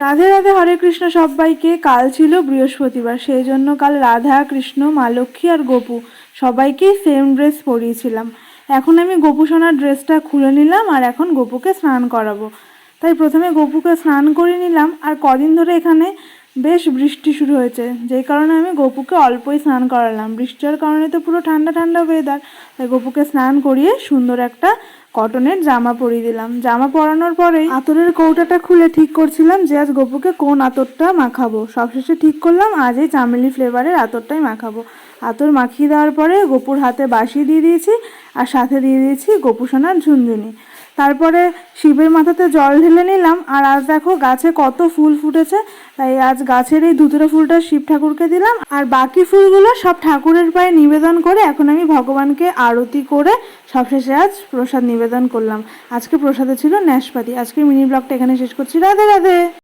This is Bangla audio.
রাধে রাধে, হরে কৃষ্ণ সবাইকে। কাল ছিল বৃহস্পতিবার, সেই জন্য কাল রাধা, কৃষ্ণ, মা লক্ষ্মী আর গোপু সবাইকেই সেম ড্রেস পরিয়েছিলাম। এখন আমি গোপু সোনার ড্রেসটা খুলে নিলাম আর এখন গোপুকে স্নান করাবো। তাই প্রথমে গোপুকে স্নান করিয়ে নিলাম। আর কদিন ধরে এখানে বেশ বৃষ্টি শুরু হয়েছে, যেই কারণে আমি গোপুকে অল্পই স্নান করালাম। বৃষ্টির কারণে তো পুরো ঠান্ডা ঠান্ডা ওয়েদার, তাই গোপুকে স্নান করিয়ে সুন্দর একটা কটনের জামা পরিয়ে দিলাম। জামা পরানোর পরেই আতরের কৌটাটা খুলে ঠিক করছিলাম যে আজ গোপুকে কোন আতরটা মাখাবো। সবশেষে ঠিক করলাম আজ এই চামেলি ফ্লেভারের আতরটাই মাখাবো। আতর মাখিয়ে দেওয়ার পরে গোপুর হাতে বাসি দিয়ে দিয়েছি আর সাথে দিয়ে দিয়েছি গোপু সোনার ঝুনঝুনি। তারপরে শিবের মাথাতে জল ঢেলে নিলাম। আর আজ দেখো গাছে কত ফুল ফুটেছে, তাই আজ গাছের এই ধুতরা ফুলটা শিব ঠাকুরকে দিলাম। আর বাকি ফুলগুলো সব ঠাকুরের পায়ে নিবেদন করে এখন আমি ভগবানকে আরতি করে সবশেষে আজ প্রসাদ নিবেদন করলাম। আজকে প্রসাদে ছিল নাশপাতি। আজকে মিনি ব্লগটা এখানে শেষ করছি। রাধে রাধে।